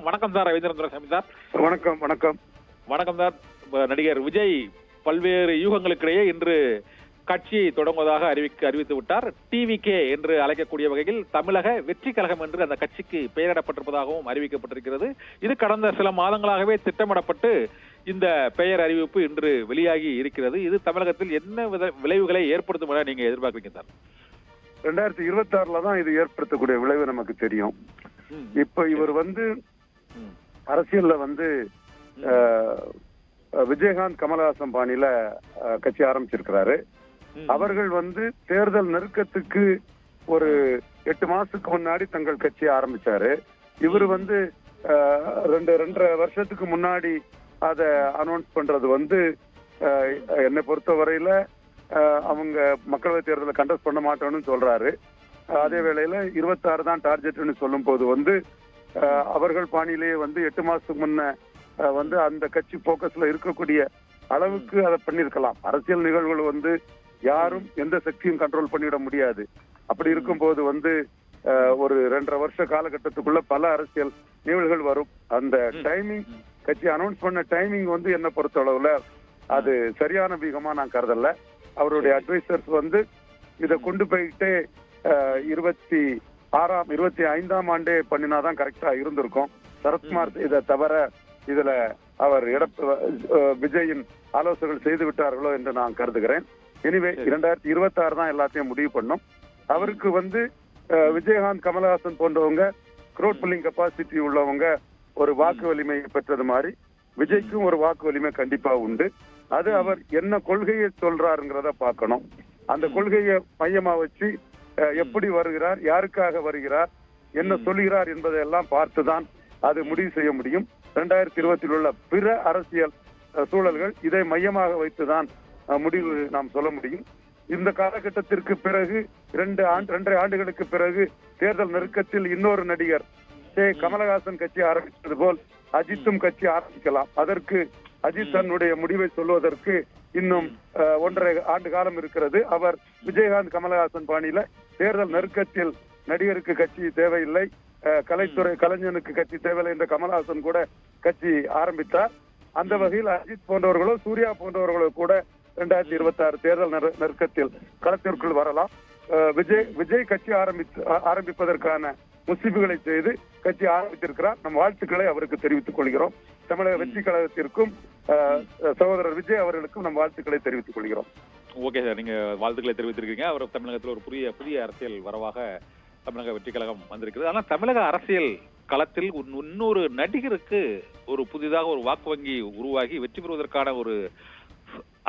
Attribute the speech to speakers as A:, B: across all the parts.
A: வணக்கம் சார். ரவீந்திரன் சாமி சார்.
B: வணக்கம் வணக்கம்
A: வணக்கம் சார். நடிகர் விஜய் பல்வேறு யூகங்களுக்கிடையே இன்று கட்சி தொடங்குவதாக அறிவித்து விட்டார். டிவிகே என்று அழைக்கக்கூடிய வகையில் தமிழக வெற்றி கழகம் என்று அந்த கட்சிக்கு பெயரிடப்பட்டிருப்பதாகவும் அறிவிக்கப்பட்டிருக்கிறது. இது கடந்த சில மாதங்களாகவே திட்டமிடப்பட்டு இந்த பெயர் அறிவிப்பு இன்று வெளியாகி இருக்கிறது. இது தமிழகத்தில் என்ன விளைவுகளை ஏற்படுத்தும் என நீங்க எதிர்பார்க்கிறீங்க சார்?
B: 2026 தான் இது ஏற்படுத்தக்கூடிய விளைவு நமக்கு தெரியும். இப்ப இவர் அரசியல்ல விஜயகாந்த் கமலஹாசன் பாணியில கட்சி ஆரம்பிச்சிருக்கிறாரு. அவர்கள் தேர்தல் நெருக்கத்துக்கு ஒரு 8 மாசத்துக்கு முன்னாடி தங்கள் கட்சியை ஆரம்பிச்சாரு. இவர் 2.5 வருஷத்துக்கு முன்னாடி அதை அனௌன்ஸ் பண்றது என்னை பொறுத்த வரையில அவங்க மக்களவை தேர்தலை கண்டஸ்ட் பண்ண மாட்டோம்னு சொல்றாரு. அதே வேளையில 26 தான் டார்கெட்னு சொல்லும் போது அவர்கள் பாணியிலேயே 8 மாசத்துக்கு முன்ன அந்த கட்சி போக்கஸ்ல இருக்கக்கூடிய அளவுக்கு அதை பண்ணிருக்கலாம். அரசியல் நிகழ்வுகள் யாரும் எந்த சக்தியும் கண்ட்ரோல் பண்ணிட முடியாது. அப்படி இருக்கும்போது ஒரு 2.5 வருஷ காலகட்டத்துக்குள்ள பல அரசியல் நிகழ்வுகள் வரும். அந்த டைமிங் கட்சி அனௌன்ஸ் பண்ண டைமிங் என்ன பொறுத்த அளவுல அது சரியான விகமா நான் கருதல. அவருடைய அட்வைசர்ஸ் இதை கொண்டு போயிட்டு 25ஆம் ஆண்டே பண்ணினாதான் கரெக்டா இருந்திருக்கும். சரத்குமார் இதை தவிர இதுல அவர் விஜயின் ஆலோசனைகள் செய்து விட்டார்களோ என்று நான் கருதுகிறேன். எனிவே 2026 தான் எல்லாத்தையும் முடிவு பண்ணும். அவருக்கு விஜயகாந்த் கமலஹாசன் போன்றவங்க க்ரௌட் புல்லிங் கெப்பாசிட்டி உள்ளவங்க ஒரு வாக்கு வலிமை பெற்றது மாதிரி விஜய்க்கும் ஒரு வாக்கு வலிமை கண்டிப்பா உண்டு. அது அவர் என்ன கொள்கையை சொல்றாருங்கிறத பார்க்கணும். அந்த கொள்கையை மையமா வச்சு எப்படி வருகிறார், யாருக்காக வருகிறார், என்ன சொல்லுகிறார் என்பதையெல்லாம் பார்த்துதான் அது முடிவு செய்ய முடியும். 2020 உள்ள பிற அரசியல் சூழல்கள் இதை மையமாக வைத்துதான் முடிவு நாம் சொல்ல முடியும். இந்த காலகட்டத்திற்கு பிறகு 2.5 ஆண்டுகளுக்கு பிறகு தேர்தல் நெருக்கத்தில் இன்னொரு நடிகர் கமலஹாசன் கட்சி ஆரம்பித்தது போல் அஜித்தும் கட்சி ஆரம்பிக்கலாம். அதற்கு அஜித் தன்னுடைய முடிவை சொல்வதற்கு இன்னும் 1.5 ஆண்டு காலம் இருக்கிறது. அவர் விஜயகாந்த் கமலஹாசன் பாணியில தேர்தல் நெருக்கத்தில் நடிகருக்கு கட்சி தேவையில்லை, கலைஞனுக்கு கட்சி தேவையில்லை என்ற கமலஹாசன் கூட கட்சி ஆரம்பித்தார். அந்த வகையில் அஜித் போன்றவர்களோ சூர்யா போன்றவர்களோ கூட 2026 தேர்தல் நெருக்கத்தில் களத்திற்குள் வரலாம். விஜய் கட்சி ஆரம்பிப்பதற்கான முஸ்லிம்களை செய்து கட்சி ஆரம்பித்திருக்கிறார். நம் வாழ்த்துக்களை அவருக்கு தெரிவித்துக் கொள்கிறோம். தமிழக வெற்றி கழகத்திற்கும் சகோதரர் விஜய் அவர்களுக்கும் நம் வாழ்த்துக்களை தெரிவித்துக் கொள்கிறோம்.
A: ஓகே சார், நீங்க வாழ்த்துக்களை தெரிவித்திருக்கீங்க. அவர் தமிழகத்தில் ஒரு புதிய அரசியல் வரவாக தமிழக வெற்றி கழகம் வந்திருக்கிறது. ஆனால் தமிழக அரசியல் களத்தில் இன்னொரு நடிகருக்கு ஒரு புதிதாக ஒரு வாக்கு வங்கி உருவாகி வெற்றி பெறுவதற்கான ஒரு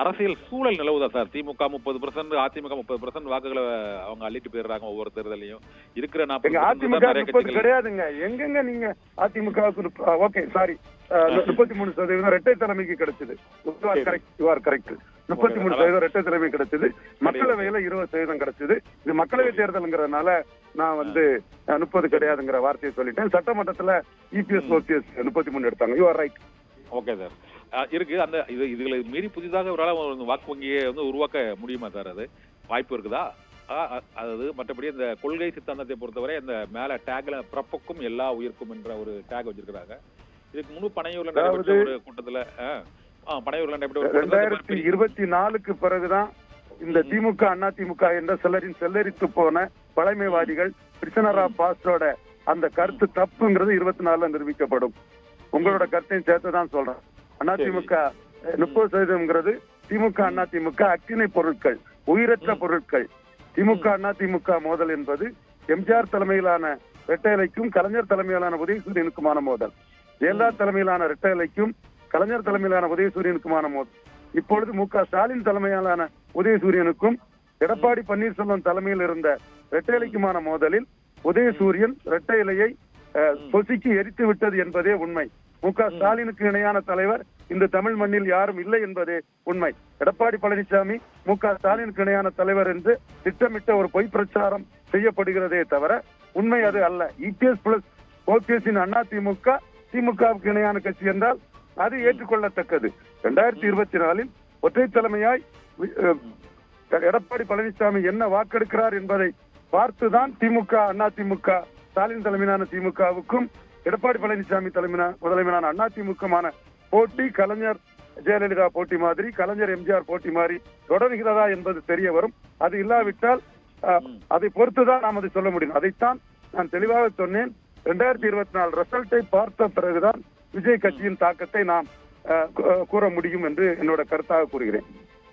A: அரசியல் சூழல் நிலவுதா சார்? திமுக 30%, அதிமுக 30% வாக்குகளை அவங்க அள்ளிட்டு போயிடுறாங்க ஒவ்வொரு தேர்தலிலையும். இருக்கிற
B: 40 கிடையாதுங்க. எங்கெங்க நீங்க அதிமுகவுக்கு 33% இரட்டை தலைமைக்கு கிடைச்சது. 33% இரட்டை தலைமை கிடைச்சது. மக்களவையில 20% கிடைச்சது. இது மக்களவை தேர்தல்ங்கிறதுனால நான் 30 கிடையாதுங்கிற வார்த்தையை சொல்லிட்டேன். சட்டமன்றத்துல இபிஎஸ் ஓபிஎஸ் 33 எடுத்தாங்க. You are right.
A: Okay sir, இருக்கு. அந்த இதுகளை மீறி புதிதாக ஒரு வாக்கு வங்கியை உருவாக்க முடியுமா சார்? அது வாய்ப்பு இருக்குதா? அதாவது மற்றபடி இந்த கொள்கை சித்தாந்தத்தை பொறுத்தவரை அந்த மேல டேக்ல பிறப்புக்கும் எல்லா உயிர்க்கும் என்ற ஒரு டேக் வச்சிருக்காங்க. இதுக்கு முன்பு பனையூர்ல நடைபெற்ற ஒரு கூட்டத்துல
B: 2024க்கு பிறகுதான் இந்த திமுக அண்ணா திமுக என்ற சிலரின் செல்லரித்து போன பழமைவாதிகள் பிரிசனர் ஆஃப் பாஸ்டோட அந்த கருத்து தப்புங்கிறது 24ல நிரூபிக்கப்படும். உங்களோட கருத்தையும் சேர்த்துதான் சொல்றேன். அதிமுக 30% திமுக அண்ணா திமுக அக்கினை பொருட்கள், உயிரற்ற பொருட்கள். திமுக அண்ணா திமுக மோதல் என்பது எம்ஜிஆர் தலைமையிலான இரட்டை இலைக்கும் கலைஞர் தலைமையிலான உதயசூரியனுக்குமான மோதல். ஜெயலலிதா தலைமையிலான இரட்டை இலைக்கும் கலைஞர் தலைமையிலான உதயசூரியனுக்குமான மோதல். இப்பொழுது மு க ஸ்டாலின் தலைமையிலான உதயசூரியனுக்கும் எடப்பாடி பன்னீர்செல்வம் தலைமையில் இருந்த இரட்டை இலைக்குமான மோதலில் உதயசூரியன் இரட்டை இலையை பொசுக்கி எரித்து விட்டது என்பதே உண்மை. மு க ஸ்டாலினுக்கு இணையான தலைவர் இந்த தமிழ் மண்ணில் யாரும் இல்லை என்பதே உண்மை. எடப்பாடி பழனிசாமி மு க ஸ்டாலினுக்கு இணையான தலைவர் என்று திட்டமிட்ட ஒரு பொய் பிரச்சாரம் செய்யப்படுகிறதே தவிர உண்மை அது அல்ல. EPS plus OPS Anna DMK திமுகவுக்கு இணையான கட்சி என்றால் அது ஏற்றுக்கொள்ளத்தக்கது. 2024 ஒற்றை தலைமையாய் எடப்பாடி பழனிசாமி என்ன வாக்கெடுக்கிறார் என்பதை பார்த்துதான் திமுக அண்ணா திமுக ஸ்டாலின் தலைமையிலான திமுகவுக்கும் எடப்பாடி பழனிசாமி முதலைமையிலான அதிமுகமான போட்டி கலைஞர் ஜெயலலிதா போட்டி மாதிரி, கலைஞர் எம்ஜிஆர் போட்டி மாதிரி தொடர்கிறதா என்பது தெரிய வரும். அது இல்லாவிட்டால் அதை பொறுத்துதான் நாம் அதை சொல்ல முடியும். அதைத்தான் நான் தெளிவாக சொன்னேன். 2024 ரிசல்ட்டை பார்த்த பிறகுதான் விஜய் கட்சியின் தாக்கத்தை நாம் கூற முடியும் என்று என்னோட கருத்தாக கூறுகிறேன்.